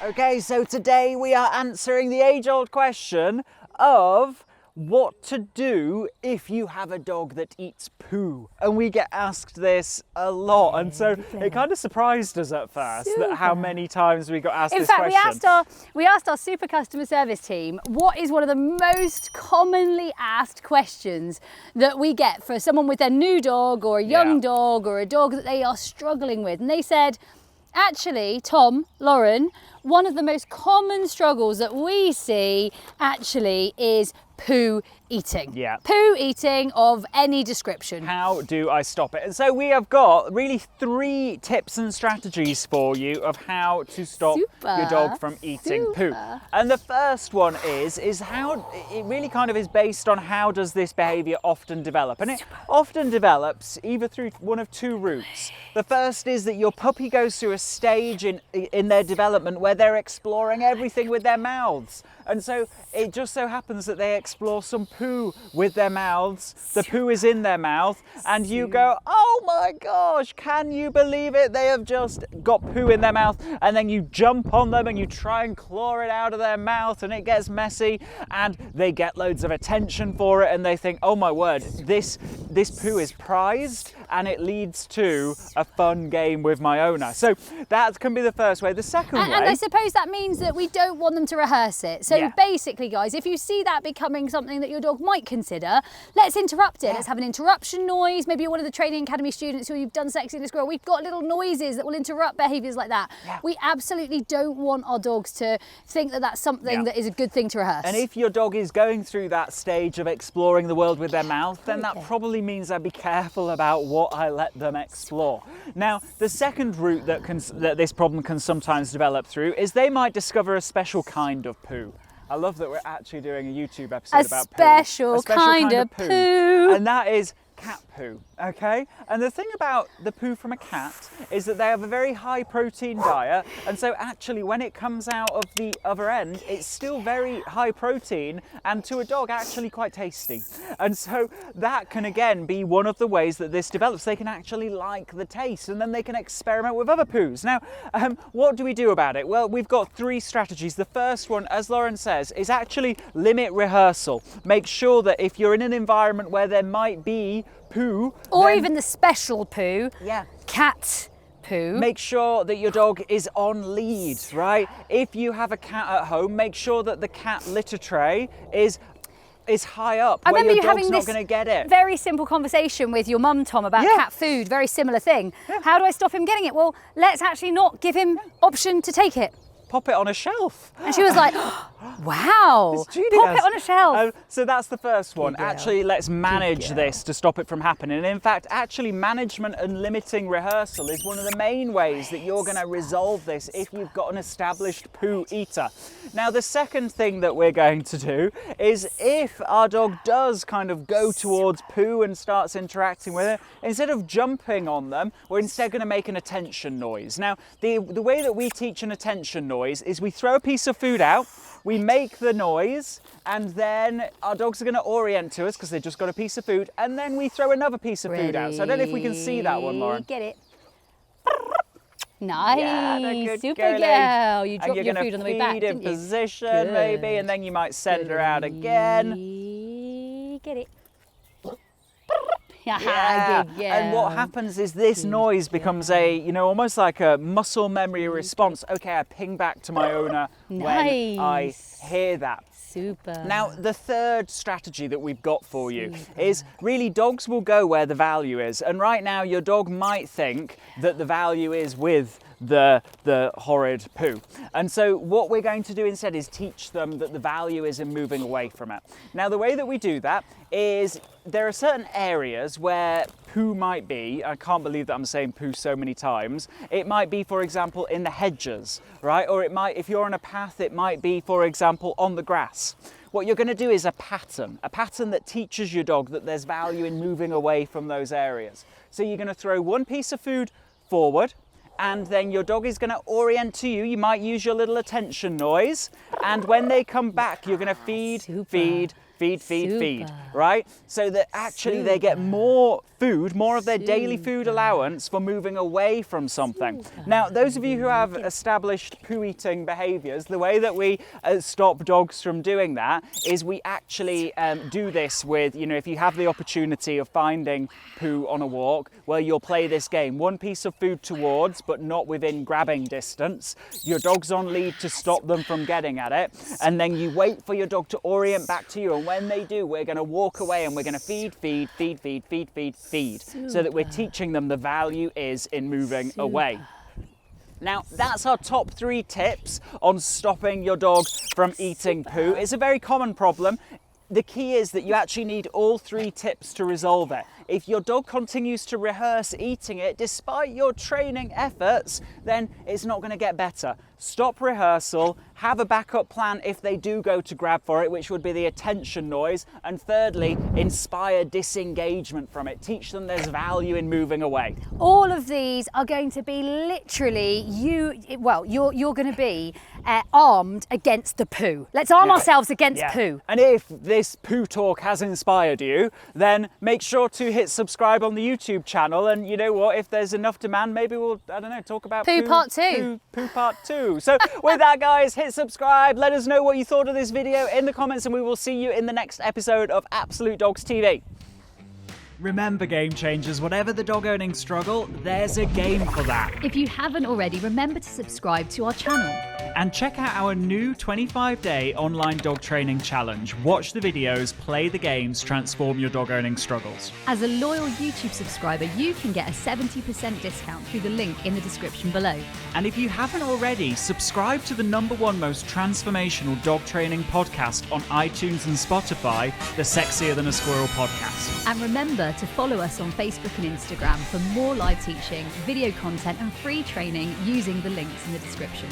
Okay, so today we are answering the age-old question of what to do if you have a dog that eats poo. And we get asked this a lot, and so it kind of surprised us at first that how many times we got asked this question. In fact, we asked our super customer service team, what is one of the most commonly asked questions that we get for someone with a new dog or a young dog or a dog that they are struggling with? And they said, actually, Tom, Lauren, one of the most common struggles that we see actually is poo eating. Yeah. Poo eating of any description. How do I stop it? And so we have got really 3 tips and strategies for you of how to stop your dog from eating poo. And the first one is how it really kind of is based on how does this behaviour often develop. And it often develops either through one of 2 routes. The first is that your puppy goes through a stage in their development where they're exploring everything with their mouths. And so it just so happens that they explore some poo with their mouths. The poo is in their mouth and you go, oh my gosh, can you believe it? They have just got poo in their mouth, and then you jump on them and you try and claw it out of their mouth, and it gets messy and they get loads of attention for it, and they think, oh my word, this poo is prized and it leads to a fun game with my owner. So that can be the first way. The second way... And I suppose that means that we don't want them to rehearse it. So basically, guys, if you see that becoming something that your dog might consider, let's interrupt it. Let's have an interruption noise. Maybe you're one of the training academy students who you've done Sexy in the Squirrel. We've got little noises that will interrupt behaviours like that. We absolutely don't want our dogs to think that that's something that is a good thing to rehearse. And if your dog is going through that stage of exploring the world with their mouth, then that probably means I'd be careful about what I let them explore. Now, the second route that this problem can sometimes develop through is they might discover a special kind of poo. I love that we're actually doing a YouTube episode about poo. A special kind of poo. And that is cat poo, okay? And the thing about the poo from a cat is that they have a very high protein diet, and so actually when it comes out of the other end, it's still very high protein, and to a dog actually quite tasty. And so that can again be one of the ways that this develops. They can actually like the taste, and then they can experiment with other poos. Now, what do we do about it? Well, we've got 3 strategies. The first one, as Lauren says, is actually limit rehearsal. Make sure that if you're in an environment where there might be poo, or even the special poo, cat poo, make sure that your dog is on lead, right? If you have a cat at home, make sure that the cat litter tray is high up, I where remember your you dog's having not this going to get it. very simple conversation with your mum, Tom, about cat food, very similar thing. How do I stop him getting it? Well, let's actually not give him option to take it. Pop it on a shelf. And she was like, wow, pop it on a shelf. So that's the first one. Actually, let's manage this to stop it from happening. And in fact, actually management and limiting rehearsal is one of the main ways that you're going to resolve this if you've got an established poo eater. Now, the second thing that we're going to do is if our dog does kind of go towards poo and starts interacting with it, instead of jumping on them, we're instead going to make an attention noise. Now, the way that we teach an attention noise is we throw a piece of food out, we make the noise, and then our dogs are going to orient to us because they've just got a piece of food, and then we throw another piece of food out. So I don't know if we can see that one, Lauren. Get it. Nice, yeah, super girl. You dropped your food on the way back, didn't you? And you're going to feed in position maybe, and then you might send her out again. Get it. And what happens is this noise becomes a, almost like a muscle memory response. Okay, I ping back to my owner when I hear that. Super. Now, the third strategy that we've got for you is really dogs will go where the value is. And right now, your dog might think that the value is with the horrid poo. And so what we're going to do instead is teach them that the value is in moving away from it. Now, the way that we do that is there are certain areas where poo might be. I can't believe that I'm saying poo so many times. It might be, for example, in the hedges, right? Or it might, if you're on a path, it might be, for example, on the grass. What you're going to do is a pattern that teaches your dog that there's value in moving away from those areas. So you're going to throw one piece of food forward, and then your dog is going to orient to you. You might use your little attention noise, and when they come back, you're going to feed, feed, feed, Super. right? So that actually they get more food, more of their daily food allowance for moving away from something. Now, those of you who have established poo eating behaviours, the way that we stop dogs from doing that is we actually do this with, you know, if you have the opportunity of finding poo on a walk, well, you'll play this game. One piece of food towards, but not within grabbing distance. Your dog's on lead to stop them from getting at it. And then you wait for your dog to orient back to you. And when they do, we're going to walk away and we're going to feed, feed, feed, feed, feed, feed, feed. So that we're teaching them the value is in moving away. Now, that's our top 3 tips on stopping your dog from eating poo. It's a very common problem. The key is that you actually need all 3 tips to resolve it. If your dog continues to rehearse eating it despite your training efforts, then it's not going to get better. Stop rehearsal, have a backup plan if they do go to grab for it, which would be the attention noise. And thirdly, inspire disengagement from it. Teach them there's value in moving away. All of these are going to be literally you're going to be armed against the poo. Let's arm ourselves against poo. And if this poo talk has inspired you, then make sure to hit subscribe on the YouTube channel. And you know what, if there's enough demand, maybe we'll, I don't know, talk about poo part 2. Poo part 2. So with that, guys, hit subscribe. Let us know what you thought of this video in the comments, and we will see you in the next episode of Absolute Dogs TV. Remember, game changers, whatever the dog owning struggle, there's a game for that. If you haven't already, remember to subscribe to our channel. And check out our new 25-day online dog training challenge. Watch the videos, play the games, transform your dog owning struggles. As a loyal YouTube subscriber, you can get a 70% discount through the link in the description below. And if you haven't already, subscribe to the #1 most transformational dog training podcast on iTunes and Spotify, the Sexier Than a Squirrel podcast. And remember to follow us on Facebook and Instagram for more live teaching, video content and free training using the links in the description.